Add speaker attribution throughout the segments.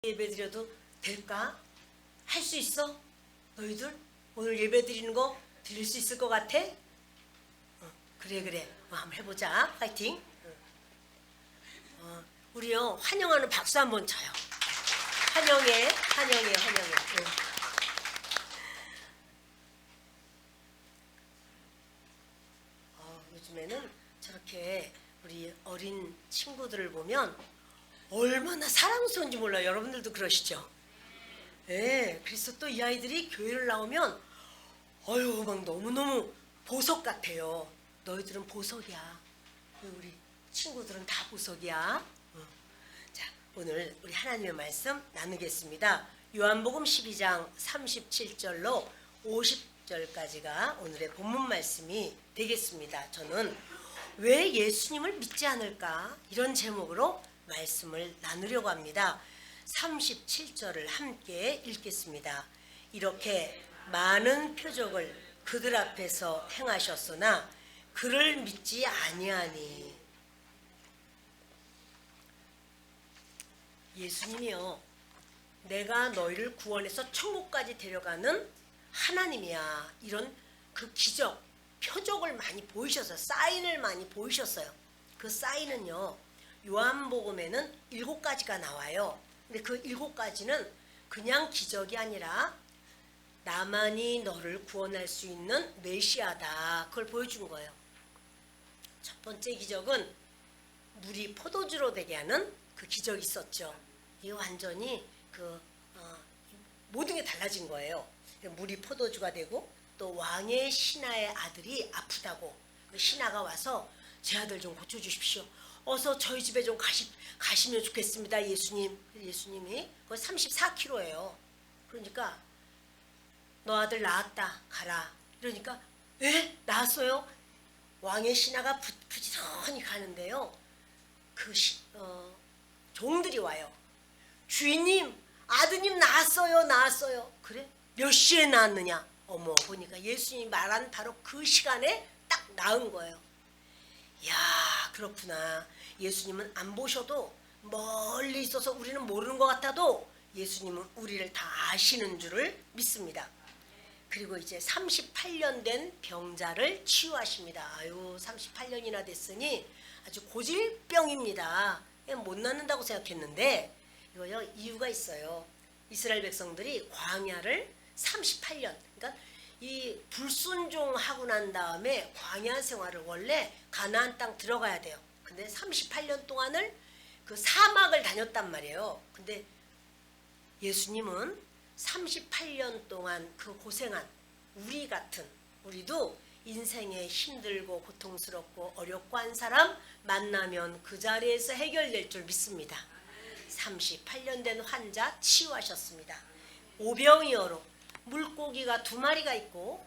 Speaker 1: 예배 드려도 될까? 할 수 있어? 너희들 오늘 예배 드리는 거 드릴 수 있을 것 같아? 그래 한번 해보자. 파이팅. 우리요 환영하는 박수 한번 쳐요. 환영해. 요즘에는 저렇게 우리 어린 친구들을 보면 얼마나 사랑스러운지 몰라요. 여러분들도 그러시죠? 예, 그래서 또 이 아이들이 교회를 나오면 막 너무너무 보석 같아요. 너희들은 보석이야. 우리 친구들은 다 보석이야. 자, 오늘 우리 하나님의 말씀 나누겠습니다. 요한복음 12장 37절로 50절까지가 오늘의 본문 말씀이 되겠습니다. 저는 왜 예수님을 믿지 않을까? 이런 제목으로 말씀을 나누려고 합니다. 37절을 함께 읽겠습니다. 이렇게 많은 표적을 그들 앞에서 행하셨으나 그를 믿지 아니하니. 예수님이요, 내가 너희를 구원해서 천국까지 데려가는 하나님이야. 이런 그 기적, 표적을 많이 보이셨어요. 사인을 많이 보이셨어요. 그 사인은요, 요한복음에는 7가지가 나와요. 근데 그 7가지는 그냥 기적이 아니라 나만이 너를 구원할 수 있는 메시아다. 그걸 보여준 거예요. 첫 번째 기적은 물이 포도주로 되게 하는 그 기적이 있었죠. 이게 완전히 모든 게 달라진 거예요. 물이 포도주가 되고, 또 왕의 신하의 아들이 아프다고 그 신하가 와서 제 아들 좀 고쳐주십시오. 어서 저희 집에 좀 가시면 좋겠습니다. 예수님이 거의 34kg예요. 그러니까 너 아들 낳았다. 가라. 이러니까 낳았어요? 왕의 신하가 부지런히 가는데요. 종들이 와요. 주인님, 아드님 낳았어요. 그래? 몇 시에 낳았느냐? 어머, 보니까 예수님이 말한 바로 그 시간에 딱 낳은 거예요. 이야, 그렇구나. 예수님은 안 보셔도 멀리 있어서 우리는 모르는 것 같아도 예수님은 우리를 다 아시는 줄을 믿습니다. 그리고 이제 38년 된 병자를 치유하십니다. 38년이나 됐으니 아주 고질병입니다. 못 낫는다고 생각했는데 이거요, 이유가 있어요. 이스라엘 백성들이 광야를 38년, 그러니까 이 불순종하고 난 다음에 광야 생활을 원래 가나안 땅 들어가야 돼요. 근데 38년 동안을 그 사막을 다녔단 말이에요. 근데 예수님은 38년 동안 그 고생한 우리도 인생에 힘들고 고통스럽고 어렵고 한 사람 만나면 그 자리에서 해결될 줄 믿습니다. 38년 된 환자 치유하셨습니다. 오병이어로 물고기가 2마리가 있고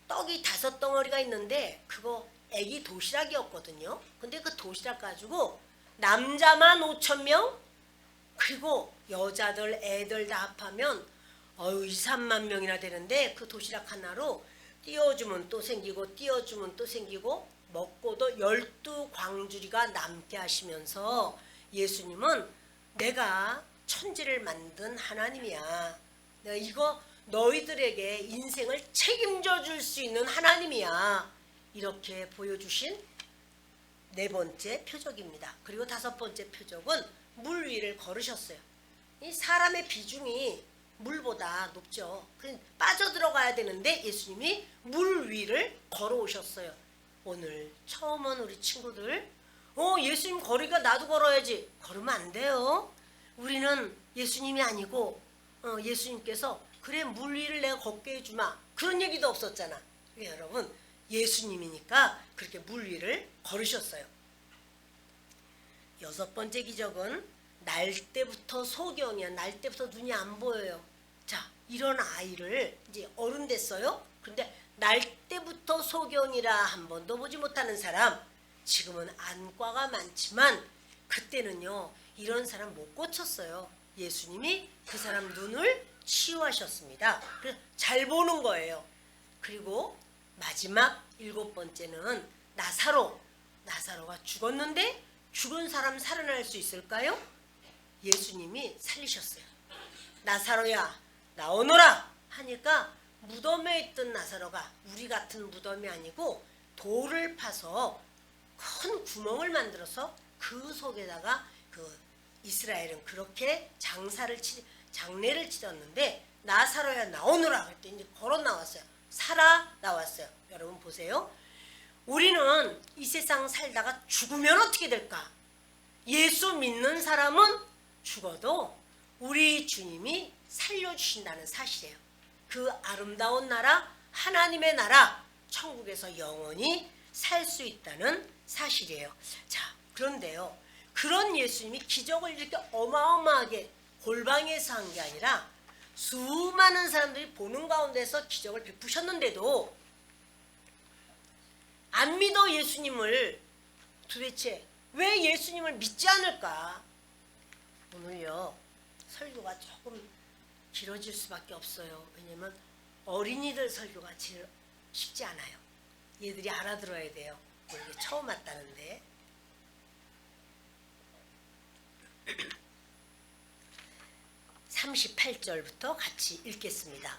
Speaker 1: 떡이 5덩어리가 있는데 그거 애기 도시락이었거든요. 근데 그 도시락 가지고 남자만 5,000명, 그리고 여자들 애들 다 합하면 2, 3만 명이나 되는데 그 도시락 하나로 띄워주면 또 생기고 띄워주면 또 생기고 먹고도 12광주리가 남게 하시면서 예수님은 내가 천지를 만든 하나님이야. 내가 이거 너희들에게 인생을 책임져 줄 수 있는 하나님이야. 이렇게 보여주신 4번째 표적입니다. 그리고 5번째 표적은 물 위를 걸으셨어요. 이 사람의 비중이 물보다 높죠. 빠져들어가야 되는데 예수님이 물 위를 걸어오셨어요. 오늘 처음은 우리 친구들 예수님 걸으니까 나도 걸어야지. 걸으면 안 돼요. 우리는 예수님이 아니고 예수님께서 그래 물 위를 내가 걷게 해주마. 그런 얘기도 없었잖아. 여러분, 예수님이니까 그렇게 물 위를 걸으셨어요. 6번째 기적은 날 때부터 소경이야. 날 때부터 눈이 안 보여요. 자, 이런 아이를 이제 어른 됐어요. 근데 날 때부터 소경이라 한 번도 보지 못하는 사람, 지금은 안과가 많지만 그때는요 이런 사람 못 고쳤어요. 예수님이 그 사람 눈을 치유하셨습니다. 그래서 잘 보는 거예요. 그리고 마지막 7번째는 나사로가 죽었는데 죽은 사람 살아날 수 있을까요? 예수님이 살리셨어요. 나사로야 나오너라 하니까 무덤에 있던 나사로가 우리 같은 무덤이 아니고 돌을 파서 큰 구멍을 만들어서 그 속에다가 그 이스라엘은 그렇게 장례를 치렀는데 나사로야 나오너라 그랬더니 이제 걸어 나왔어요. 살아 나왔어요. 여러분 보세요. 우리는 이 세상 살다가 죽으면 어떻게 될까? 예수 믿는 사람은 죽어도 우리 주님이 살려주신다는 사실이에요. 그 아름다운 나라, 하나님의 나라, 천국에서 영원히 살 수 있다는 사실이에요. 자, 그런데요. 그런 예수님이 기적을 이렇게 어마어마하게 골방에서 한 게 아니라 수많은 사람들이 보는 가운데서 기적을 베푸셨는데도 안 믿어 예수님을. 도대체 왜 예수님을 믿지 않을까? 오늘요 설교가 조금 길어질 수밖에 없어요. 왜냐면 어린이들 설교가 제일 쉽지 않아요. 얘들이 알아들어야 돼요. 우리 처음 왔다는데. 38절부터 같이 읽겠습니다.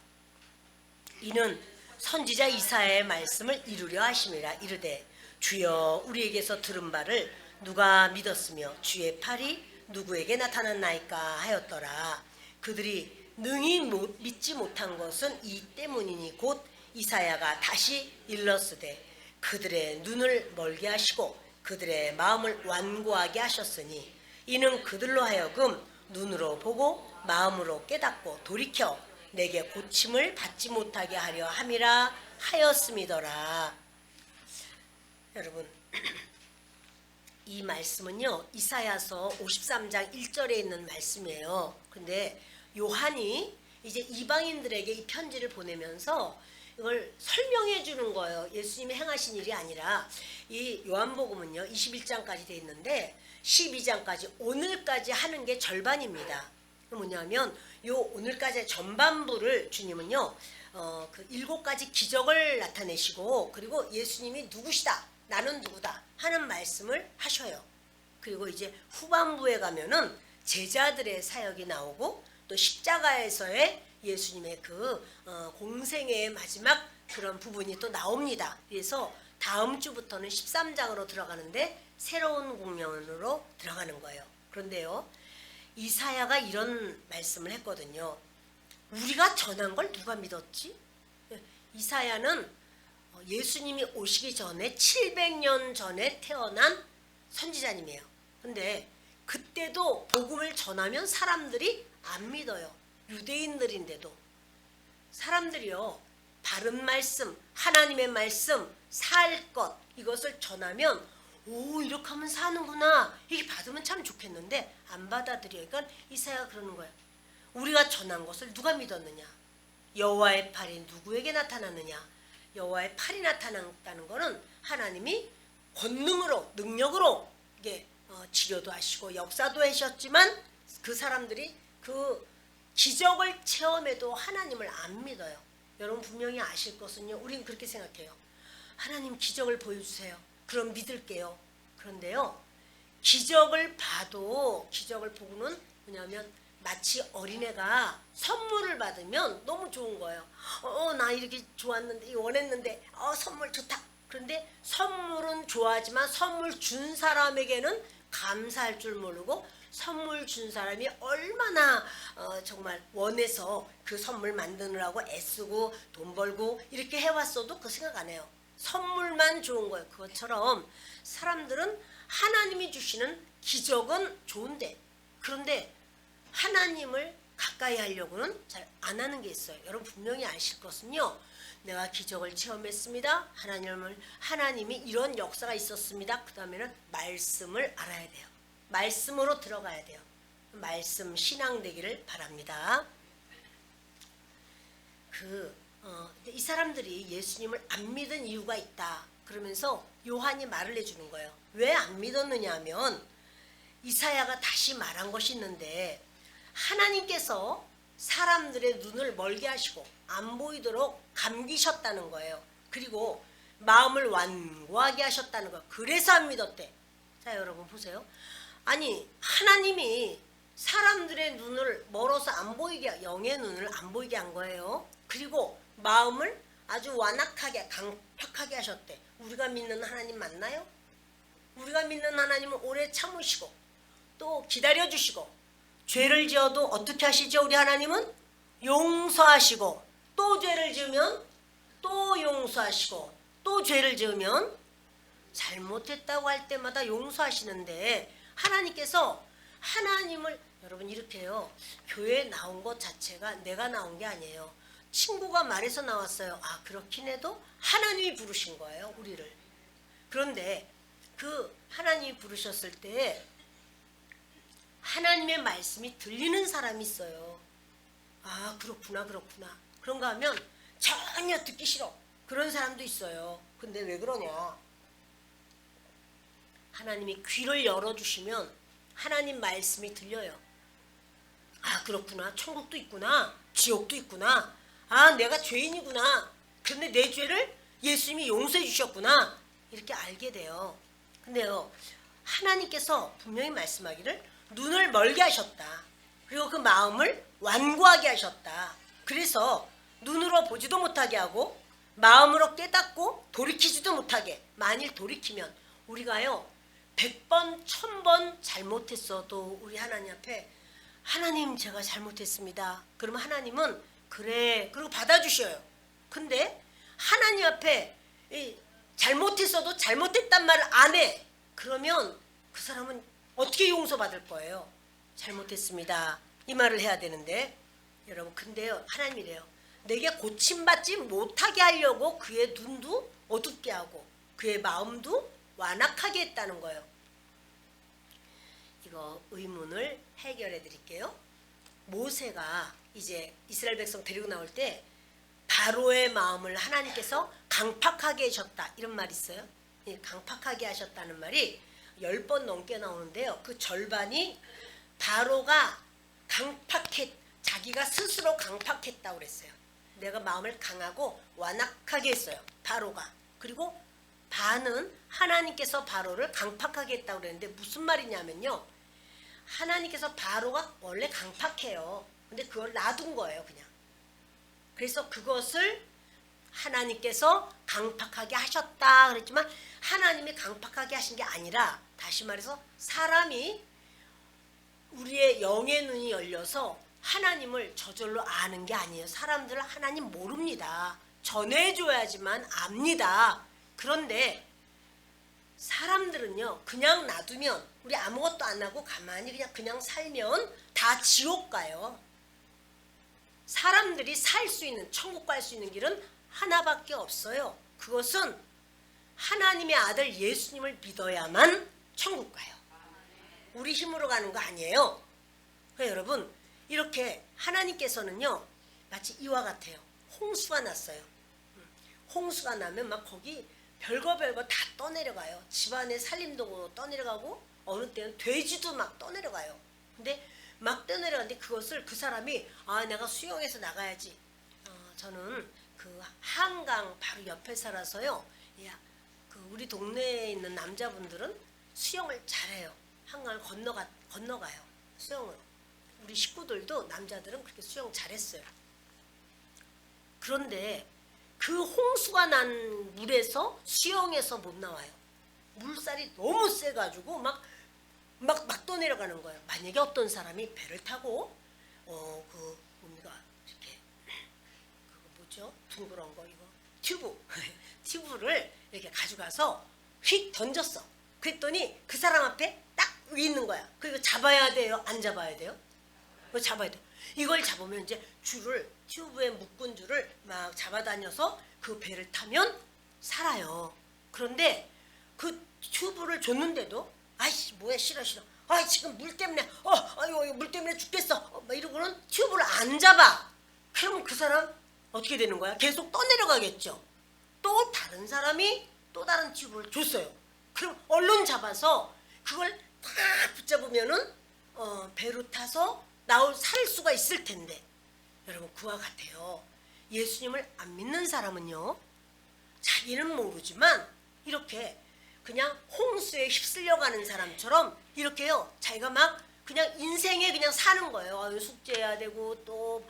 Speaker 1: 이는 선지자 이사야의 말씀을 이루려 하심이라. 이르되 주여 우리에게서 들은 바를 누가 믿었으며 주의 팔이 누구에게 나타났나이까 하였더라. 그들이 능히 믿지 못한 것은 이 때문이니 곧 이사야가 다시 일렀으되 그들의 눈을 멀게 하시고 그들의 마음을 완고하게 하셨으니 이는 그들로 하여금 눈으로 보고 마음으로 깨닫고 돌이켜 내게 고침을 받지 못하게 하려 함이라 하였음이더라. 여러분 이 말씀은요 이사야서 53장 1절에 있는 말씀이에요. 근데 요한이 이제 이방인들에게 이 편지를 보내면서 이걸 설명해 주는 거예요. 예수님이 행하신 일이 아니라. 이 요한복음은요 21장까지 돼 있는데 12장까지 오늘까지 하는 게 절반입니다. 뭐냐면 요 오늘까지의 전반부를 주님은요 그 7가지 기적을 나타내시고 그리고 예수님이 누구시다 나는 누구다 하는 말씀을 하셔요. 그리고 이제 후반부에 가면은 제자들의 사역이 나오고 또 십자가에서의 예수님의 그 공생애의 마지막 그런 부분이 또 나옵니다. 그래서 다음 주부터는 13장으로 들어가는데 새로운 국면으로 들어가는 거예요. 그런데요 이사야가 이런 말씀을 했거든요. 우리가 전한 걸 누가 믿었지? 이사야는 예수님이 오시기 전에 700년 전에 태어난 선지자님이에요. 근데 그때도 복음을 전하면 사람들이 안 믿어요. 유대인들인데도 사람들이요 바른 말씀, 하나님의 말씀, 살 것 이것을 전하면 오 이렇게 하면 사는구나 이게 받으면 참 좋겠는데 안 받아들여요. 그러니까 이사야가 그러는 거예요. 우리가 전한 것을 누가 믿었느냐? 여호와의 팔이 누구에게 나타났느냐? 여호와의 팔이 나타났다는 것은 하나님이 권능으로 능력으로 이게 치료도 하시고 역사도 하셨지만 그 사람들이 그 기적을 체험해도 하나님을 안 믿어요. 여러분 분명히 아실 것은요. 우리는 그렇게 생각해요. 하나님 기적을 보여주세요. 그럼 믿을게요. 그런데요. 기적을 봐도 기적을 보고는 뭐냐면 마치 어린애가 선물을 받으면 너무 좋은 거예요. 나 이렇게 좋았는데 원했는데 선물 좋다. 그런데 선물은 좋아하지만 선물 준 사람에게는 감사할 줄 모르고 선물 준 사람이 얼마나 정말 원해서 그 선물 만드느라고 애쓰고 돈 벌고 이렇게 해왔어도 그 생각 안 해요. 선물만 좋은 거예요. 그것처럼 사람들은 하나님이 주시는 기적은 좋은데 그런데 하나님을 가까이 하려고는 잘 안 하는 게 있어요. 여러분 분명히 아실 것은요. 내가 기적을 체험했습니다. 하나님이 이런 역사가 있었습니다. 그 다음에는 말씀을 알아야 돼요. 말씀으로 들어가야 돼요. 말씀 신앙 되기를 바랍니다. 이 사람들이 예수님을 안 믿은 이유가 있다. 그러면서 요한이 말을 해주는 거예요. 왜 안 믿었느냐 하면 이사야가 다시 말한 것이 있는데 하나님께서 사람들의 눈을 멀게 하시고 안 보이도록 감기셨다는 거예요. 그리고 마음을 완고하게 하셨다는 거예요. 그래서 안 믿었대. 자 여러분 보세요. 아니 하나님이 사람들의 눈을 멀어서 안 보이게, 영의 눈을 안 보이게 한 거예요. 그리고 마음을 아주 완악하게 강팍하게 하셨대. 우리가 믿는 하나님 맞나요? 우리가 믿는 하나님은 오래 참으시고 또 기다려주시고, 죄를 지어도 어떻게 하시죠? 우리 하나님은 용서하시고, 또 죄를 지으면 또 용서하시고, 또 죄를 지으면 잘못했다고 할 때마다 용서하시는데, 하나님께서 하나님을, 여러분 이렇게요, 교회에 나온 것 자체가 내가 나온 게 아니에요. 친구가 말해서 나왔어요. 아, 그렇긴 해도 하나님이 부르신 거예요, 우리를. 그런데 그 하나님이 부르셨을 때 하나님의 말씀이 들리는 사람이 있어요. 아, 그렇구나 그렇구나. 그런가 하면 전혀 듣기 싫어. 그런 사람도 있어요. 근데 왜 그러냐? 하나님이 귀를 열어주시면 하나님 말씀이 들려요. 아, 그렇구나. 천국도 있구나. 지옥도 있구나. 아, 내가 죄인이구나. 그런데 내 죄를 예수님이 용서해 주셨구나. 이렇게 알게 돼요. 근데요, 하나님께서 분명히 말씀하기를 눈을 멀게 하셨다. 그리고 그 마음을 완고하게 하셨다. 그래서 눈으로 보지도 못하게 하고 마음으로 깨닫고 돌이키지도 못하게. 만일 돌이키면 우리가요 100번 1000번 잘못했어도 우리 하나님 앞에, 하나님 제가 잘못했습니다. 그러면 하나님은 그래 그리고 받아주셔요. 근데 하나님 앞에 잘못했어도 잘못했단 말을 안 해. 그러면 그 사람은 어떻게 용서받을 거예요? 잘못했습니다, 이 말을 해야 되는데, 여러분 근데요, 하나님이래요, 내게 고침받지 못하게 하려고 그의 눈도 어둡게 하고 그의 마음도 완악하게 했다는 거예요. 이거 의문을 해결해 드릴게요. 모세가 이제 이스라엘 백성 데리고 나올 때 바로의 마음을 하나님께서 강팍하게 하셨다, 이런 말이 있어요. 강팍하게 하셨다는 말이 10번 넘게 나오는데요, 그 절반이 바로가 자기가 스스로 강팍했다고 그랬어요. 내가 마음을 강하고 완악하게 했어요, 바로가. 그리고 반은 하나님께서 바로를 강팍하게 했다고 그랬는데, 무슨 말이냐면요, 하나님께서 바로가 원래 강팍해요. 근데 그걸 놔둔 거예요, 그냥. 그래서 그것을 하나님께서 강팍하게 하셨다 그랬지만, 하나님이 강팍하게 하신 게 아니라, 다시 말해서 사람이, 우리의 영의 눈이 열려서 하나님을 저절로 아는 게 아니에요. 사람들은 하나님 모릅니다. 전해줘야지만 압니다. 그런데 사람들은요, 그냥 놔두면, 우리 아무것도 안 하고 가만히 그냥 살면 다 지옥 가요. 사람들이 살 수 있는, 천국 갈 수 있는 길은 하나밖에 없어요. 그것은 하나님의 아들 예수님을 믿어야만 천국 가요. 우리 힘으로 가는 거 아니에요. 그러니까 여러분, 이렇게 하나님께서는요, 마치 이와 같아요. 홍수가 났어요. 홍수가 나면 막 거기 별거 다 떠내려가요. 집안에 살림도 떠내려가고, 어느 때는 돼지도 막 떠내려가요. 근데 막 떠내려가는데 그것을 그 사람이, 아, 내가 수영해서 나가야지. 저는 그 한강 바로 옆에 살아서요, 그 우리 동네에 있는 남자분들은 수영을 잘해요. 한강을 건너가요, 수영을. 우리 식구들도 남자들은 그렇게 수영 잘했어요. 그런데 그 홍수가 난 물에서 수영해서 못 나와요. 물살이 너무 세가지고 막 떠내려가는 거예요. 만약에 어떤 사람이 배를 타고 그 뭡니까, 이렇게 그거 뭐죠, 둥그런 거, 이거 튜브를 이렇게 가져가서 휙 던졌어. 그랬더니 그 사람 앞에 딱 위에 있는 거야. 그리고 잡아야 돼요, 안 잡아야 돼요? 그거 잡아야 돼. 이걸 잡으면 이제 줄을, 튜브에 묶은 줄을 막 잡아다녀서 그 배를 타면 살아요. 그런데 그 튜브를 줬는데도, 아이씨 뭐야, 싫어, 아, 지금 물 때문에, 아유, 물 때문에 죽겠어, 막 이러고는 튜브를 안 잡아. 그러면 그 사람 어떻게 되는 거야? 계속 떠내려가겠죠. 또 다른 사람이 또 다른 튜브를 줬어요. 그럼 얼른 잡아서 그걸 다 붙잡으면은 배로 타서 살 수가 있을 텐데, 여러분 그와 같아요. 예수님을 안 믿는 사람은요, 자기는 모르지만 이렇게 그냥 홍수에 휩쓸려가는 사람처럼 이렇게요, 자기가 막 그냥 인생에 그냥 사는 거예요. 숙제해야 되고 또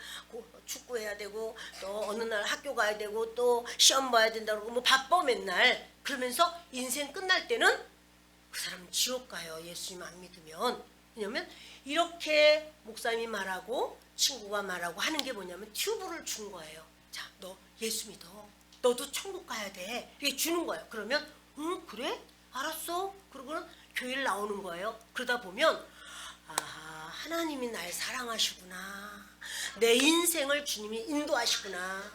Speaker 1: 축구해야 되고 또 어느 날 학교 가야 되고 또 시험 봐야 된다고 그러고 뭐 바빠 맨날. 그러면서 인생 끝날 때는 그 사람은 지옥 가요. 예수님 안 믿으면. 왜냐면 이렇게 목사님이 말하고 친구가 말하고 하는 게 뭐냐면 튜브를 준 거예요. 자, 너 예수 믿어. 너도 천국 가야 돼. 이게 주는 거예요. 그러면 응 그래? 알았어. 그러고는 교회를 나오는 거예요. 그러다 보면 아 하나님이 날 사랑하시구나. 내 인생을 주님이 인도하시구나.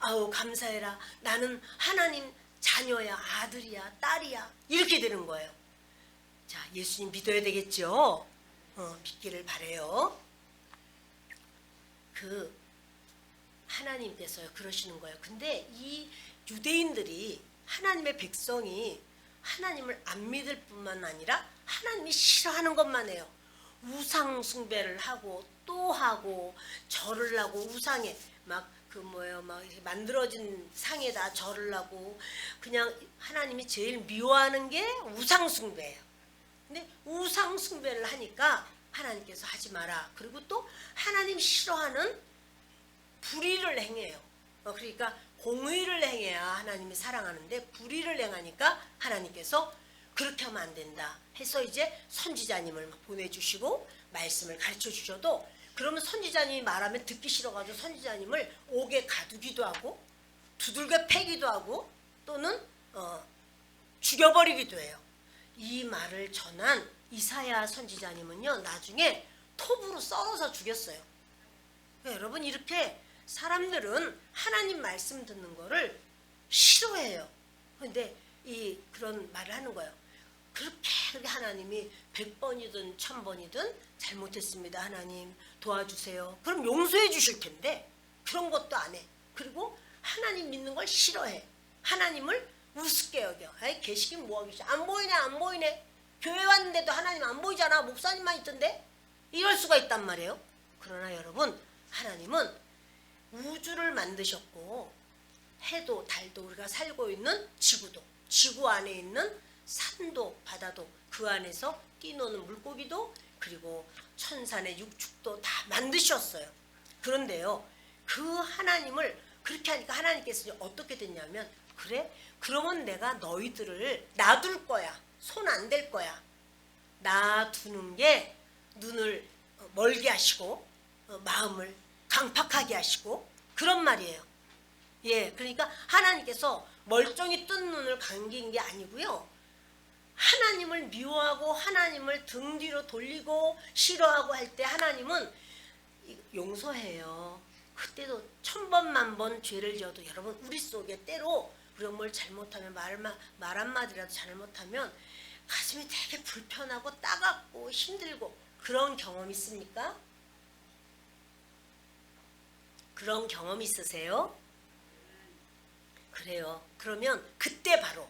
Speaker 1: 아우 감사해라. 나는 하나님 자녀야. 아들이야. 딸이야. 이렇게 되는 거예요. 자 예수님 믿어야 되겠죠. 믿기를 바래요. 그 하나님께서 그러시는 거예요. 근데 이 유대인들이 하나님의 백성이 하나님을 안 믿을 뿐만 아니라 하나님이 싫어하는 것만 해요. 우상 숭배를 하고 또 하고 절을 하고 우상에 막 그 뭐예요 막 이렇게 만들어진 상에다 절을 하고 그냥 하나님이 제일 미워하는 게 우상 숭배예요. 근데 우상 숭배를 하니까 하나님께서 하지 마라. 그리고 또 하나님 싫어하는 불의를 행해요. 그러니까 공의를 행해야 하나님이 사랑하는데 불의를 행하니까 하나님께서 그렇게 하면 안 된다 해서 이제 선지자님을 보내주시고 말씀을 가르쳐 주셔도 그러면 선지자님이 말하면 듣기 싫어가지고 선지자님을 옥에 가두기도 하고 두들겨 패기도 하고 또는 죽여버리기도 해요. 이 말을 전한 이사야 선지자님은요 나중에 톱으로 썰어서 죽였어요. 여러분 이렇게 사람들은 하나님 말씀 듣는 거를 싫어해요. 근데 그런 말을 하는 거예요. 그렇게 하나님이 100번이든 1000번이든 잘못했습니다. 하나님 도와주세요. 그럼 용서해 주실 텐데 그런 것도 안 해. 그리고 하나님 믿는 걸 싫어해. 하나님을 우습게 여겨. 아이 계시긴 뭐하기 싫어. 안 보이네 안 보이네. 교회 왔는데도 하나님 안 보이잖아. 목사님만 있던데. 이럴 수가 있단 말이에요. 그러나 여러분 하나님은 우주를 만드셨고 해도 달도 우리가 살고 있는 지구도 지구 안에 있는 산도 바다도 그 안에서 뛰노는 물고기도 그리고 천산의 육축도 다 만드셨어요. 그런데요 그 하나님을 그렇게 하니까 하나님께서 어떻게 됐냐면 그래? 그러면 내가 너희들을 놔둘 거야. 손 안 댈 거야. 놔두는 게 눈을 멀게 하시고 마음을 강팍하게 하시고 그런 말이에요. 예, 그러니까 하나님께서 멀쩡히 뜬 눈을 감긴 게 아니고요. 하나님을 미워하고 하나님을 등 뒤로 돌리고 싫어하고 할 때 하나님은 용서해요. 그때도 1000번 만번 죄를 지어도 여러분 우리 속에 때로 우리가 뭘 잘못하면 말 한마디라도 잘못하면 가슴이 되게 불편하고 따갑고 힘들고 그런 경험 있습니까? 그런 경험 있으세요? 그래요. 그러면 그때 바로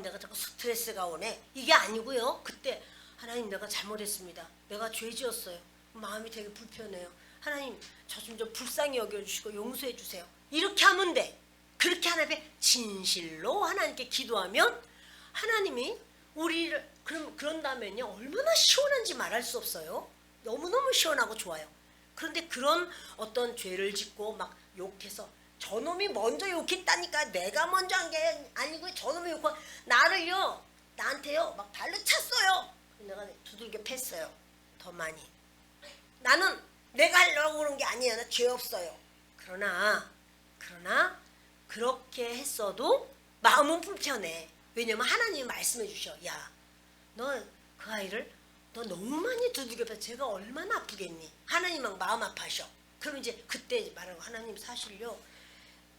Speaker 1: 내가 자꾸 스트레스가 오네. 이게 아니고요. 그때 하나님 내가 잘못했습니다. 내가 죄 지었어요. 마음이 되게 불편해요. 하나님 저 좀 불쌍히 여겨주시고 용서해 주세요. 이렇게 하면 돼. 그렇게 하나님께 진실로 하나님께 기도하면 하나님이 우리를 그런다면요 얼마나 시원한지 말할 수 없어요. 너무너무 시원하고 좋아요. 그런데 그런 어떤 죄를 짓고 막 욕해서 저놈이 먼저 욕했다니까 내가 먼저 한 게 아니고 저놈이 욕하고 나한테요 막 발로 찼어요. 내가 두들겨 팼어요. 더 많이. 나는 내가 하려고 그런 게 아니야. 나 죄 없어요. 그러나 그렇게 했어도 마음은 불편해. 왜냐면 하나님이 말씀해 주셔. 야, 너 그 아이를 너 너무 많이 두들겨 팼어. 제가 얼마나 아프겠니? 하나님 막 마음 아파하셔. 그럼 이제 그때 말하고 하나님 사실요.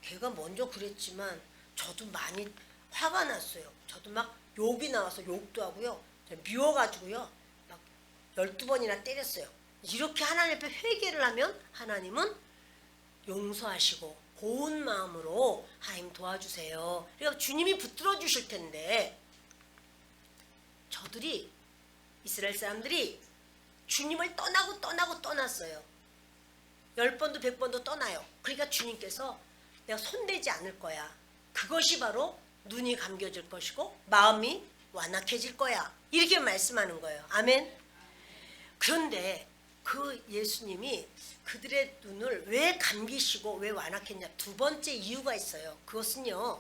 Speaker 1: 걔가 먼저 그랬지만 저도 많이 화가 났어요. 저도 막 욕이 나와서 욕도 하고요. 미워가지고요. 막 12번이나 때렸어요. 이렇게 하나님 앞에 회개를 하면 하나님은 용서하시고 고운 마음으로 하나님 도와주세요. 그러니까 주님이 붙들어 주실 텐데 저들이 이스라엘 사람들이 주님을 떠났어요. 10번도 100번도 떠나요. 그러니까 주님께서 내가 손대지 않을 거야. 그것이 바로 눈이 감겨질 것이고 마음이 완악해질 거야. 이렇게 말씀하는 거예요. 아멘. 그런데 그 예수님이 그들의 눈을 왜 감기시고 왜 완악했냐? 두 번째 이유가 있어요. 그것은요,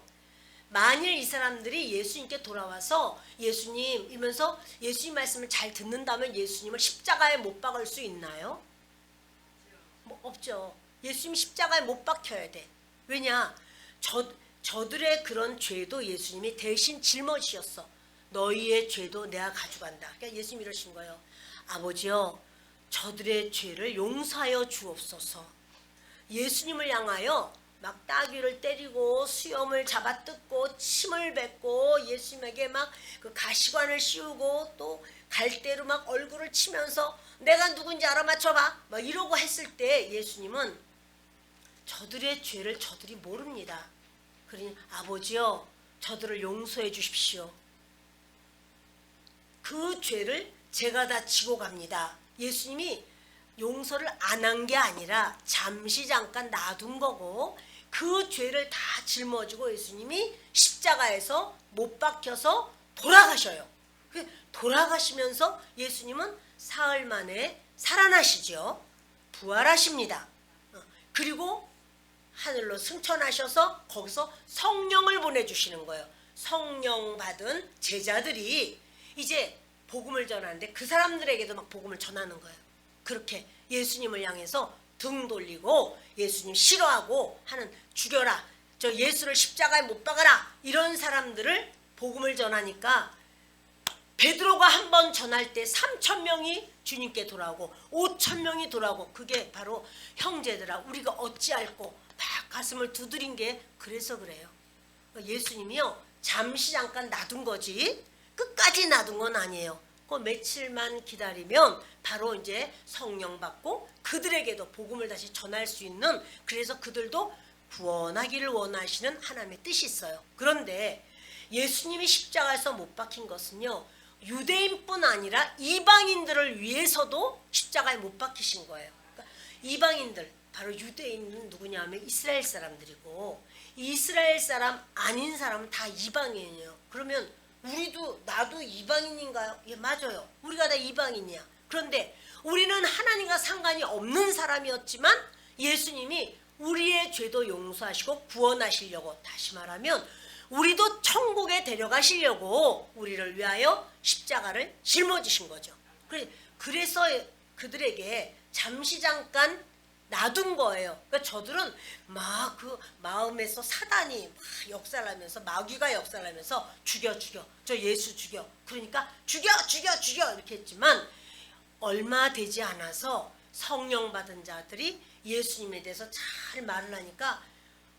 Speaker 1: 만일 이 사람들이 예수님께 돌아와서 예수님 이러면서 예수님 말씀을 잘 듣는다면 예수님을 십자가에 못 박을 수 있나요? 뭐 없죠. 예수님 십자가에 못 박혀야 돼. 왜냐? 저들의 그런 죄도 예수님이 대신 짊어지셨어. 너희의 죄도 내가 가져간다. 그러니까 예수님 이러신 거예요. 아버지요, 저들의 죄를 용서하여 주옵소서. 예수님을 향하여 막 따귀를 때리고 수염을 잡아뜯고 침을 뱉고 예수님에게 막 그 가시관을 씌우고 또 갈대로 막 얼굴을 치면서 내가 누군지 알아맞혀봐 막 이러고 했을 때 예수님은 저들의 죄를 저들이 모릅니다. 그러니 아버지요, 저들을 용서해 주십시오. 그 죄를 제가 다 지고 갑니다. 예수님이 용서를 안 한 게 아니라 잠시 잠깐 놔둔 거고 그 죄를 다 짊어지고 예수님이 십자가에서 못 박혀서 돌아가셔요. 돌아가시면서 예수님은 사흘 만에 살아나시죠. 부활하십니다. 그리고 하늘로 승천하셔서 거기서 성령을 보내주시는 거예요. 성령 받은 제자들이 이제 복음을 전하는데 그 사람들에게도 막 복음을 전하는 거예요. 그렇게 예수님을 향해서 등 돌리고 예수님 싫어하고 하는 죽여라, 저 예수를 십자가에 못 박아라 이런 사람들을 복음을 전하니까 베드로가 한 번 전할 때 3,000명이 주님께 돌아오고 5,000명이 돌아오고 그게 바로 형제들아 우리가 어찌할꼬 막 가슴을 두드린 게 그래서 그래요. 예수님이요 잠시 잠깐 놔둔 거지 끝까지 놔둔 건 아니에요. 그 며칠만 기다리면 바로 이제 성령 받고 그들에게도 복음을 다시 전할 수 있는, 그래서 그들도 구원하기를 원하시는 하나님의 뜻이 있어요. 그런데 예수님이 십자가에서 못 박힌 것은요 유대인뿐 아니라 이방인들을 위해서도 십자가에 못 박히신 거예요. 그러니까 이방인들, 바로 유대인은 누구냐 하면 이스라엘 사람들이고 이스라엘 사람 아닌 사람은 다 이방인이에요. 그러면 우리도 나도 이방인인가요? 예, 맞아요. 우리가 다 이방인이야. 그런데 우리는 하나님과 상관이 없는 사람이었지만 예수님이 우리의 죄도 용서하시고 구원하시려고, 다시 말하면 우리도 천국에 데려가시려고 우리를 위하여 십자가를 짊어지신 거죠. 그래서 그들에게 잠시 잠깐 놔둔 거예요. 그러니까 저들은 막 그 마음에서 사단이 막 역사를 하면서 마귀가 역사를 하면서 죽여 저 예수 죽여, 그러니까 죽여 이렇게 했지만 얼마 되지 않아서 성령 받은 자들이 예수님에 대해서 잘 말을 하니까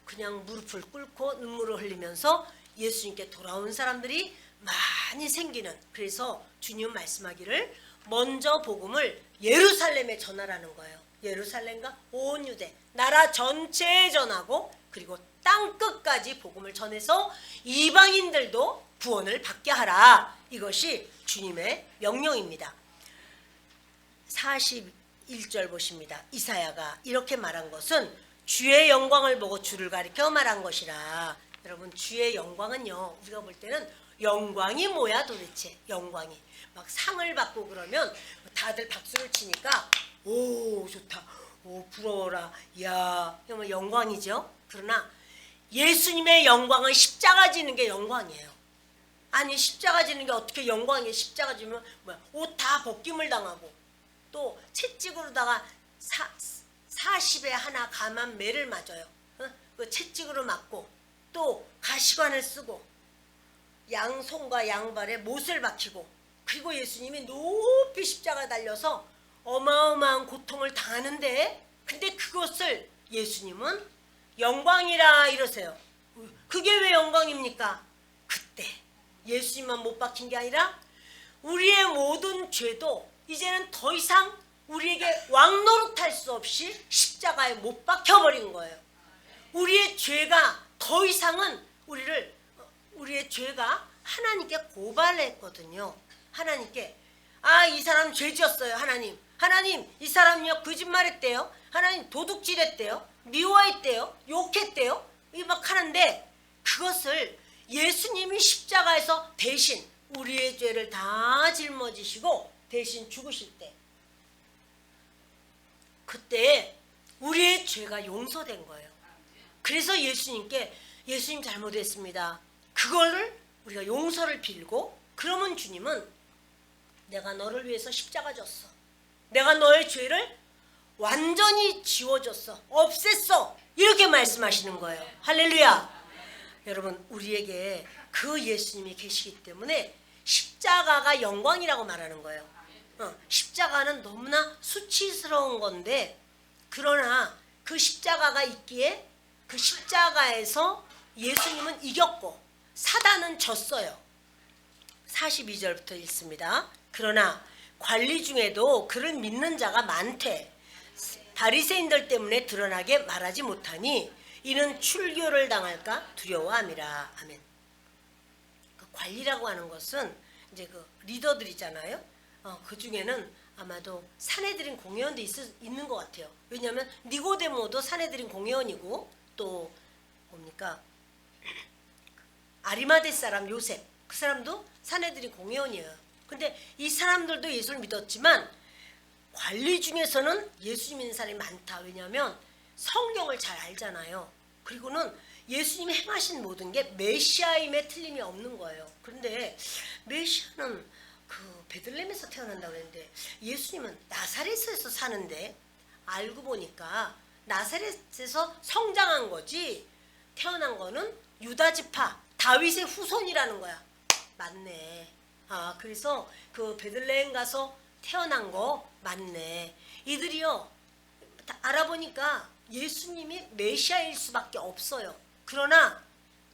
Speaker 1: 그냥 무릎을 꿇고 눈물을 흘리면서 예수님께 돌아온 사람들이 많이 생기는, 그래서 주님 말씀하기를 먼저 복음을 예루살렘에 전하라는 거예요. 예루살렘과 온 유대 나라 전체에 전하고 그리고 땅 끝까지 복음을 전해서 이방인들도 구원을 받게 하라. 이것이 주님의 명령입니다. 41절 보십니다. 이사야가 이렇게 말한 것은 주의 영광을 보고 주를 가리켜 말한 것이라. 여러분 주의 영광은요 우리가 볼 때는 영광이 뭐야 도대체. 영광이 막 상을 받고 그러면 다들 박수를 치니까 오 좋다, 오 부러워라, 야 이거 영광이죠. 그러나 예수님의 영광은 십자가 지는 게 영광이에요. 아니 십자가 지는 게 어떻게 영광이에요. 십자가 지면 뭐야, 옷 다 벗김을 당하고 또 채찍으로다가 40에 하나 감한 매를 맞아요. 그 채찍으로 맞고 또 가시관을 쓰고 양손과 양발에 못을 박히고, 그리고 예수님이 높이 십자가 달려서 어마어마한 고통을 당하는데, 근데 그것을 예수님은 영광이라 이러세요. 그게 왜 영광입니까? 그때 예수님만 못 박힌 게 아니라 우리의 모든 죄도 이제는 더 이상 우리에게 왕노릇할 수 없이 십자가에 못 박혀버린 거예요. 우리의 죄가 더 이상은 우리의 죄가 하나님께 고발했거든요. 하나님께 이 사람 죄 지었어요. 하나님 이 사람이요 거짓말했대요. 하나님 도둑질했대요. 미워했대요. 욕했대요. 이 막 하는데 그것을 예수님이 십자가에서 대신 우리의 죄를 다 짊어지시고 대신 죽으실 때 그때 우리의 죄가 용서된 거예요. 그래서 예수님께 예수님 잘못했습니다. 그거를 우리가 용서를 빌고 그러면 주님은 내가 너를 위해서 십자가 졌어. 내가 너의 죄를 완전히 지워줬어. 없앴어. 이렇게 말씀하시는 거예요. 할렐루야. 여러분 우리에게 그 예수님이 계시기 때문에 십자가가 영광이라고 말하는 거예요. 십자가는 너무나 수치스러운 건데 그러나 그 십자가가 있기에 그 십자가에서 예수님은 이겼고 사단은 졌어요. 42절부터 읽습니다. 그러나 관리 중에도 그를 믿는 자가 많되 바리새인들 때문에 드러나게 말하지 못하니 이는 출교를 당할까 두려워함이라. 아멘. 그 관리라고 하는 것은 이제 그 리더들이잖아요. 그 중에는 아마도 사내들인 공회원도 있는 것 같아요. 왜냐하면 니고데모도 사내들인 공회원이고 또 뭡니까 아리마대 사람 요셉 그 사람도 사내들인 공회원이에요. 근데 이 사람들도 예수를 믿었지만 관리 중에서는 예수 믿는 사람이 많다. 왜냐하면 성경을 잘 알잖아요. 그리고는 예수님이 행하신 모든 게 메시아임에 틀림이 없는 거예요. 그런데 메시아는 그 베들레헴에서 태어난다고 했는데 예수님은 나사렛에서 사는데 알고 보니까 나사렛에서 성장한 거지 태어난 거는 유다 지파 다윗의 후손이라는 거야. 맞네. 그래서 그 베들레헴 가서 태어난 거 맞네. 이들이요 알아보니까 예수님이 메시아일 수밖에 없어요. 그러나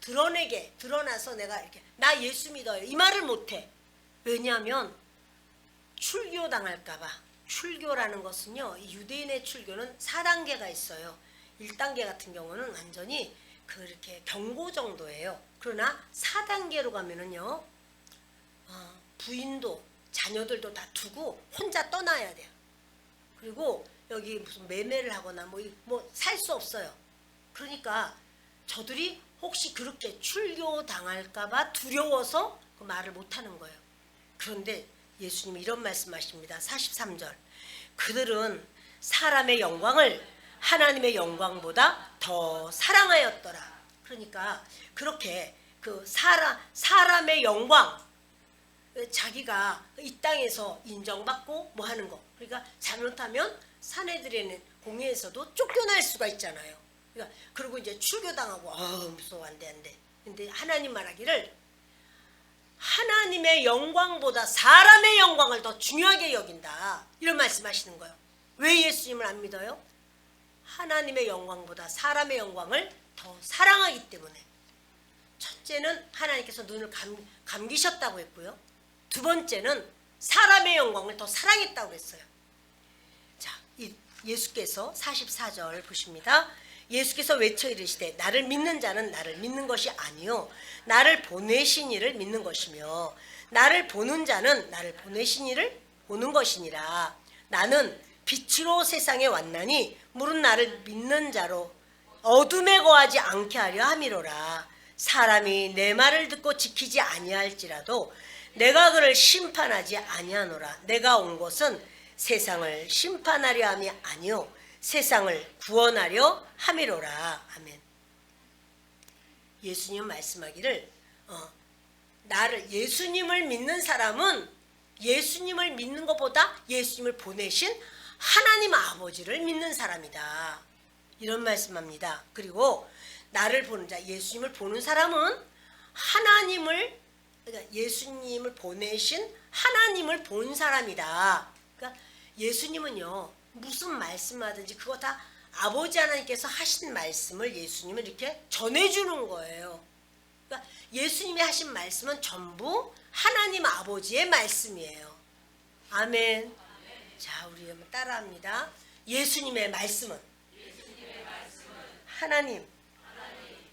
Speaker 1: 드러나서 내가 이렇게 나 예수 믿어요 이 말을 못해. 왜냐하면 출교 당할까봐. 출교라는 것은요 유대인의 출교는 4단계가 있어요. 1단계 같은 경우는 완전히 그렇게 경고 정도예요. 그러나 4단계로 가면은요 부인도 자녀들도 다 두고 혼자 떠나야 돼요. 그리고 여기 무슨 매매를 하거나 뭐 살 수 없어요. 그러니까 저들이 혹시 그렇게 출교 당할까봐 두려워서 그 말을 못하는 거예요. 그런데 예수님이 이런 말씀하십니다. 43절 그들은 사람의 영광을 하나님의 영광보다 더 사랑하였더라. 그러니까 그렇게 그 사람의 영광 자기가 이 땅에서 인정받고 뭐 하는 거. 그러니까 잘못하면 사내들의 공회에서도 쫓겨날 수가 있잖아요. 그러니까 그리고 이제 출교당하고 무서워 안돼. 근데 하나님 말하기를 하나님의 영광보다 사람의 영광을 더 중요하게 여긴다. 이런 말씀하시는 거예요. 왜 예수님을 안 믿어요? 하나님의 영광보다 사람의 영광을 더 사랑하기 때문에. 첫째는 하나님께서 눈을 감기셨다고 했고요. 두 번째는 사람의 영광을 더 사랑했다고 했어요. 자, 예수께서 44절 보십니다. 예수께서 외쳐 이르시되 나를 믿는 자는 나를 믿는 것이 아니요 나를 보내신 이를 믿는 것이며 나를 보는 자는 나를 보내신 이를 보는 것이니라. 나는 빛으로 세상에 왔나니 물은 나를 믿는 자로 어둠에 거하지 않게 하려 함이로라. 사람이 내 말을 듣고 지키지 아니할지라도 내가 그를 심판하지 아니하노라. 내가 온 것은 세상을 심판하려 함이 아니요 세상을 구원하려 함이로라. 아멘. 예수님 말씀하기를 예수님을 믿는 사람은 예수님을 믿는 것보다 예수님을 보내신 하나님 아버지를 믿는 사람이다. 이런 말씀합니다. 그리고 나를 보는 자, 예수님을 보는 사람은 그러니까 예수님을 보내신 하나님을 본 사람이다. 그러니까 예수님은요 무슨 말씀하든지 그거 다 아버지 하나님께서 하신 말씀을 예수님은 이렇게 전해주는 거예요. 그러니까 예수님이 하신 말씀은 전부 하나님 아버지의 말씀이에요. 아멘. 자, 우리 한번 따라합니다. 예수님의 말씀은 하나님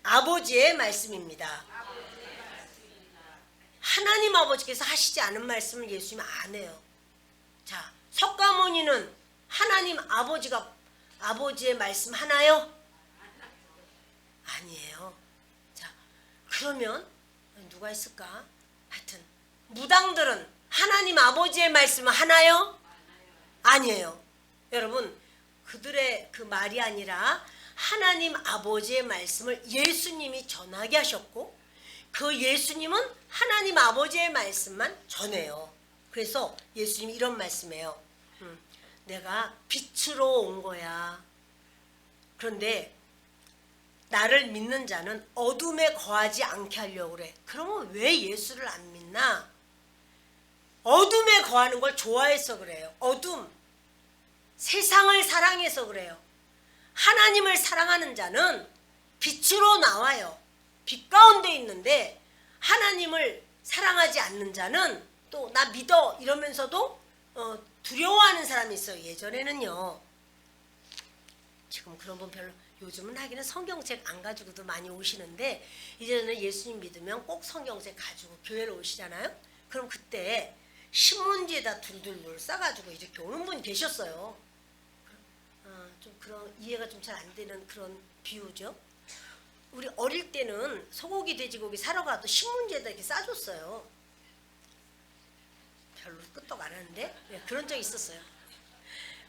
Speaker 1: 아버지의 말씀입니다. 하나님 아버지께서 하시지 않은 말씀을 예수님이 안 해요. 자, 석가모니는 하나님 아버지의 말씀 하나요? 아니에요. 자, 그러면 누가 있을까? 하여튼 무당들은 하나님 아버지의 말씀 하나요? 아니에요. 여러분, 그들의 그 말이 아니라 하나님 아버지의 말씀을 예수님이 전하게 하셨고, 그 예수님은 하나님 아버지의 말씀만 전해요. 그래서 예수님이 이런 말씀이에요. 내가 빛으로 온 거야. 그런데 나를 믿는 자는 어둠에 거하지 않게 하려고 그래. 그러면 왜 예수를 안 믿나? 어둠에 거하는 걸 좋아해서 그래요. 어둠. 세상을 사랑해서 그래요. 하나님을 사랑하는 자는 빛으로 나와요. 빛 가운데 있는데 하나님을 사랑하지 않는 자는 또 나 믿어 이러면서도 두려워하는 사람이 있어요. 예전에는요. 지금 그런 분 별로, 요즘은 하기는 성경책 안 가지고도 많이 오시는데, 이제는 예수님 믿으면 꼭 성경책 가지고 교회로 오시잖아요. 그럼 그때 신문지에다 둘둘 싸가지고 이렇게 오는 분이 계셨어요. 좀 그런 이해가 좀 잘 안 되는 그런 비유죠. 우리 어릴 때는 소고기 돼지고기 사러 가도 신문지에다 이렇게 싸줬어요. 별로 끄떡 안 하는데 그런 적이 있었어요.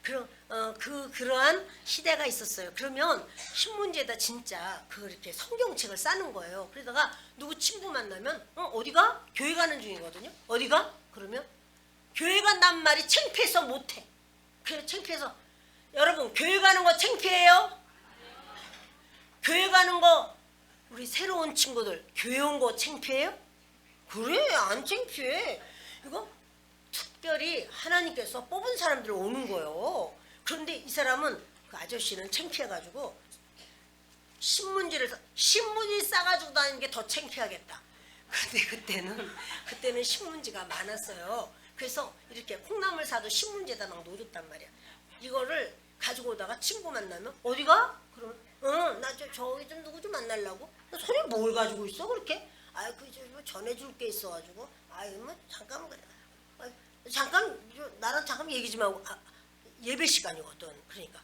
Speaker 1: 그러한 시대가 있었어요. 그러면 신문지에다 진짜 그렇게 성경책을 싸는 거예요. 그러다가 누구 친구 만나면 어디가? 교회 가는 중이거든요. 어디가? 그러면 교회 간다는 말이 창피해서 못해. 그래, 창피해서. 여러분, 교회 가는 거 창피해요? 교회 가는 거, 우리 새로운 친구들 교회 온 거 창피해요? 그래, 안 창피해. 이거 특별히 하나님께서 뽑은 사람들 오는 거예요. 그런데 이 사람은, 그 아저씨는 창피해가지고 신문지 싸가지고 다니는 게 더 창피하겠다. 근데 그때는 신문지가 많았어요. 그래서 이렇게 콩나물 사도 신문지에다 막 놓아줬단 말이야. 이거를 가지고 오다가 친구 만나면 어디가? 그러면 나 저기 좀 누구 좀 만나려고. 손에 뭘 가지고 있어 그렇게? 뭐 전해줄 게 있어가지고. 뭐 잠깐 그래. 나랑 잠깐 얘기 좀 하고. 예배 시간이거든. 그러니까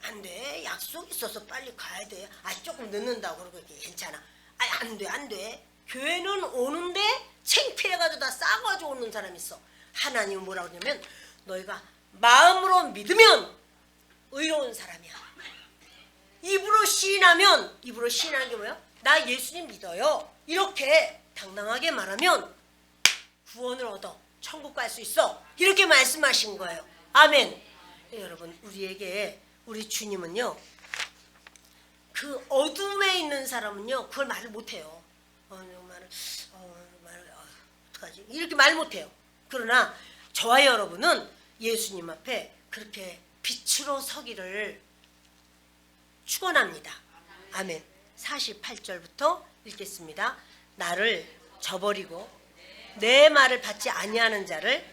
Speaker 1: 안 돼. 약속 있어서 빨리 가야 돼. 조금 늦는다고. 그러고 괜찮아. 안 돼. 교회는 오는데 창피해가지고 다 싸가지고 오는 사람이 있어. 하나님은 뭐라고 하냐면 너희가 마음으로 믿으면 의로운 사람이야. 입으로 시인하는 게 뭐야? 나 예수님 믿어요. 이렇게 당당하게 말하면 구원을 얻어 천국 갈 수 있어. 이렇게 말씀하신 거예요. 아멘. 여러분, 우리 주님은요, 그 어둠에 있는 사람은요 그걸 말을 못해요. 어떡하지? 이렇게 말 못해요. 그러나 저와 여러분은 예수님 앞에 그렇게 빛으로 서기를 축원합니다. 아멘. 48절부터 읽겠습니다. 나를 저버리고 내 말을 받지 아니하는 자를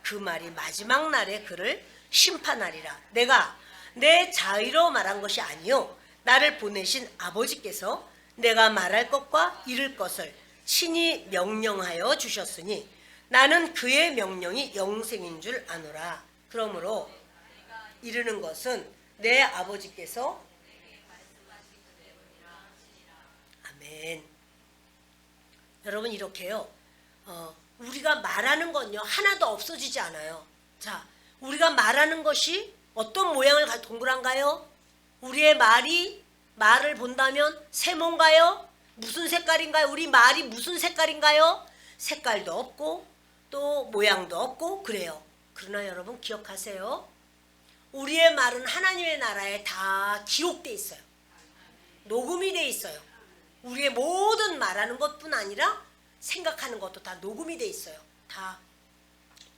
Speaker 1: 그 말이 마지막 날에 그를 심판하리라. 내가 내 자의로 말한 것이 아니요 나를 보내신 아버지께서 내가 말할 것과 이룰 것을 친히 명령하여 주셨으니 나는 그의 명령이 영생인 줄 아노라. 그러므로 이르는 것은 내 아버지께서 아멘. 여러분, 이렇게요. 우리가 말하는 건요 하나도 없어지지 않아요. 자, 우리가 말하는 것이 어떤 모양을 동그란가요? 우리의 말을 본다면 세모인가요? 무슨 색깔인가요? 우리 말이 무슨 색깔인가요? 색깔도 없고 또 모양도 없고 그래요. 그러나 여러분 기억하세요. 우리의 말은 하나님의 나라에 다 기록돼 있어요. 녹음이 돼 있어요. 우리의 모든 말하는 것뿐 아니라 생각하는 것도 다 녹음이 돼 있어요. 다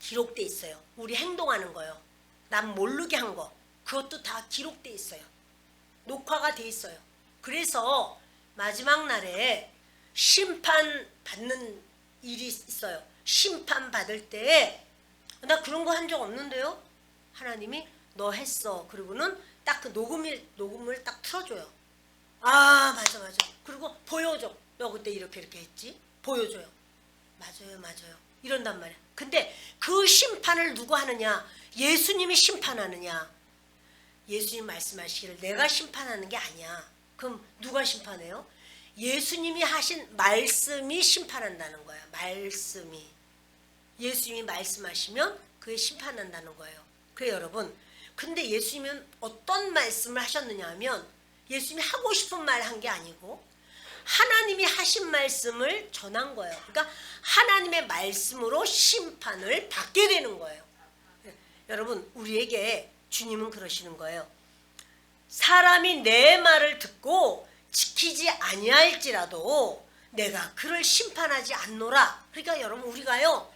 Speaker 1: 기록돼 있어요. 우리 행동하는 거요. 남 모르게 한 거. 그것도 다 기록돼 있어요. 녹화가 돼 있어요. 그래서 마지막 날에 심판받는 일이 있어요. 심판받을 때 나 그런 거 한 적 없는데요. 하나님이 너 했어. 그리고는 딱 그 녹음을 딱 틀어줘요. 맞아. 그리고 보여줘. 너 그때 이렇게 했지? 보여줘요. 맞아요. 이런단 말이야. 근데 그 심판을 누가 하느냐? 예수님이 심판하느냐? 예수님 말씀하시기를 내가 심판하는 게 아니야. 그럼 누가 심판해요? 예수님이 하신 말씀이 심판한다는 거야. 말씀이. 예수님이 말씀하시면 그게 심판한다는 거예요. 그래 여러분, 근데 예수님은 어떤 말씀을 하셨느냐 하면 예수님이 하고 싶은 말 한 게 아니고 하나님이 하신 말씀을 전한 거예요. 그러니까 하나님의 말씀으로 심판을 받게 되는 거예요. 여러분, 우리에게 주님은 그러시는 거예요. 사람이 내 말을 듣고 지키지 아니할지라도 내가 그를 심판하지 않노라. 그러니까 여러분, 우리가요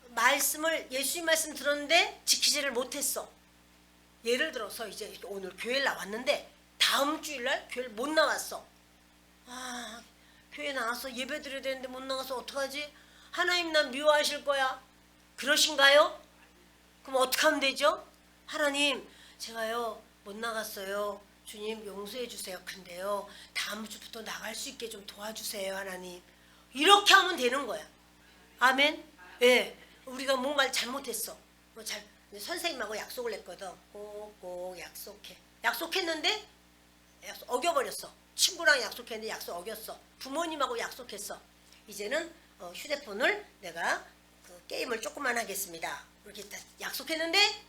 Speaker 1: 말씀을, 예수님 말씀 들었는데 지키지를 못했어. 예를 들어서 이제 오늘 교회를 나왔는데 다음 주일날 교회를 못 나왔어. 교회 나와서 예배 드려야 되는데 못 나가서 어떡하지? 하나님 난 미워하실 거야. 그러신가요? 그럼 어떻게 하면 되죠? 하나님, 제가요 못 나갔어요. 주님 용서해 주세요. 근데요 다음 주부터 나갈 수 있게 좀 도와주세요. 하나님. 이렇게 하면 되는 거야. 아멘. 예, 우리가 뭔가를 잘못했어. 선생님하고 약속을 했거든. 꼭 약속해. 약속했는데 어겨버렸어. 친구랑 약속했는데 약속 어겼어. 부모님하고 약속했어. 이제는 휴대폰을 내가 게임을 조금만 하겠습니다. 이렇게 약속했는데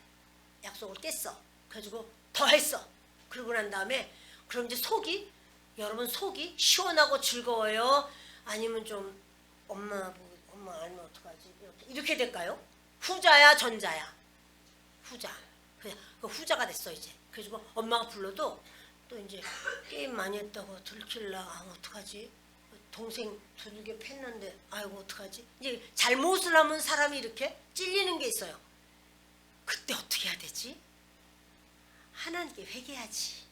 Speaker 1: 약속을 깼어. 그래가지고 더 했어. 그러고 난 다음에 그럼 이제 여러분 속이 시원하고 즐거워요? 아니면 좀 엄마 아니면 어떡하지? 이렇게 될까요? 후자야 전자야? 후자. 그냥 그 후자가 됐어 이제. 그래가지고 엄마가 불러도 또 이제 게임 많이 했다고 들킬라. 어떡하지? 동생 두들겨 팼는데 아이고 어떡하지? 이제 잘못을 하면 사람이 이렇게 찔리는 게 있어요. 그때 어떻게 해야 되지? 하나님께 회개하지.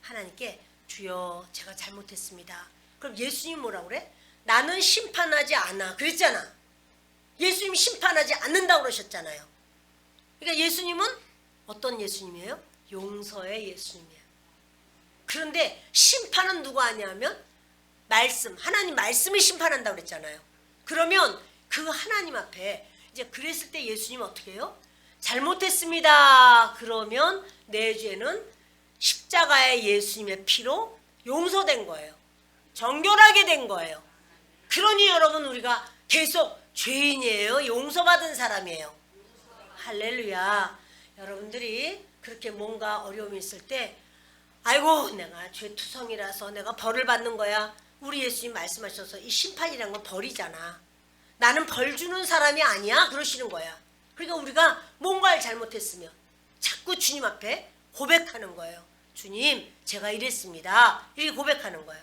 Speaker 1: 하나님께 주여 제가 잘못했습니다. 그럼 예수님 뭐라고 그래? 나는 심판하지 않아. 그랬잖아. 예수님이 심판하지 않는다고 그러셨잖아요. 그러니까 예수님은 어떤 예수님이에요? 용서의 예수님이에요. 그런데 심판은 누가 하냐면 하나님 말씀이 심판한다고 그랬잖아요. 그러면 그 하나님 앞에 이제 그랬을 때 예수님은 어떻게 해요? 잘못했습니다. 그러면 내 죄는 십자가의 예수님의 피로 용서된 거예요. 정결하게 된 거예요. 그러니 여러분 우리가 계속 죄인이에요? 용서받은 사람이에요? 할렐루야. 여러분들이 그렇게 뭔가 어려움이 있을 때 아이고 내가 죄투성이라서 내가 벌을 받는 거야. 우리 예수님 말씀하셔서 이 심판이란 건 벌이잖아. 나는 벌 주는 사람이 아니야. 그러시는 거야. 그러니까 우리가 뭔가를 잘못했으면 자꾸 주님 앞에 고백하는 거예요. 주님 제가 이랬습니다. 이렇게 고백하는 거예요.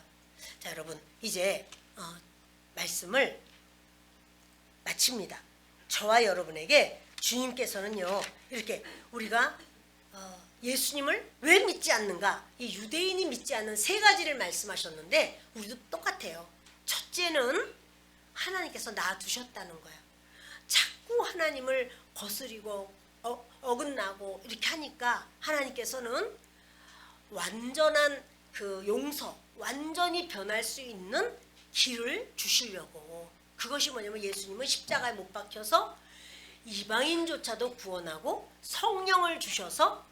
Speaker 1: 자 여러분 이제 말씀을 마칩니다. 저와 여러분에게 주님께서는요 이렇게 우리가 예수님을 왜 믿지 않는가? 이 유대인이 믿지 않는 세 가지를 말씀하셨는데 우리도 똑같아요. 첫째는 하나님께서 놔두셨다는 거예요. 자꾸 하나님을 거스리고 어긋나고 이렇게 하니까 하나님께서는 완전한 그 용서, 완전히 변할 수 있는 길을 주시려고. 그것이 뭐냐면 예수님은 십자가에 못 박혀서 이방인조차도 구원하고 성령을 주셔서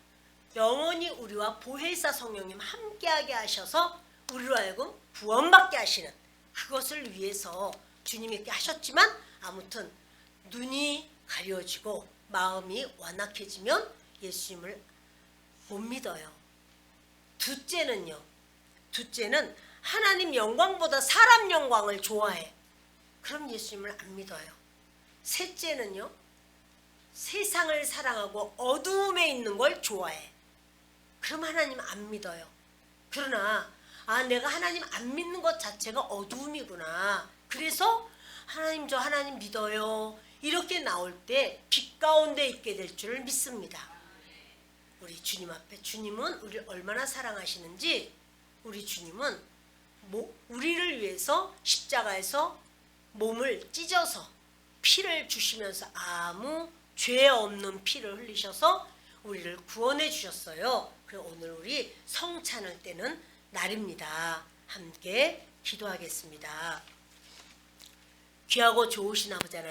Speaker 1: 영원히 우리와 보혜사 성령님 함께하게 하셔서 우리로 하여금 구원받게 하시는 그것을 위해서 주님이 이렇게 하셨지만 아무튼 눈이 가려지고 마음이 완악해지면 예수님을 못 믿어요. 둘째는 하나님 영광보다 사람 영광을 좋아해. 그럼 예수님을 안 믿어요. 셋째는요, 세상을 사랑하고 어두움에 있는 걸 좋아해. 그럼 하나님 안 믿어요. 그러나 내가 하나님 안 믿는 것 자체가 어두움이구나. 그래서 하나님 저 하나님 믿어요. 이렇게 나올 때 빛 가운데 있게 될 줄을 믿습니다. 우리 주님 앞에 주님은 우리를 얼마나 사랑하시는지 우리 주님은 우리를 위해서 십자가에서 몸을 찢어서 피를 주시면서 아무 죄 없는 피를 흘리셔서 우리를 구원해 주셨어요. 그래서 오늘 우리 성찬을 때는 날입니다. 함께 기도하겠습니다. 귀하고 좋으신 아버지 하나님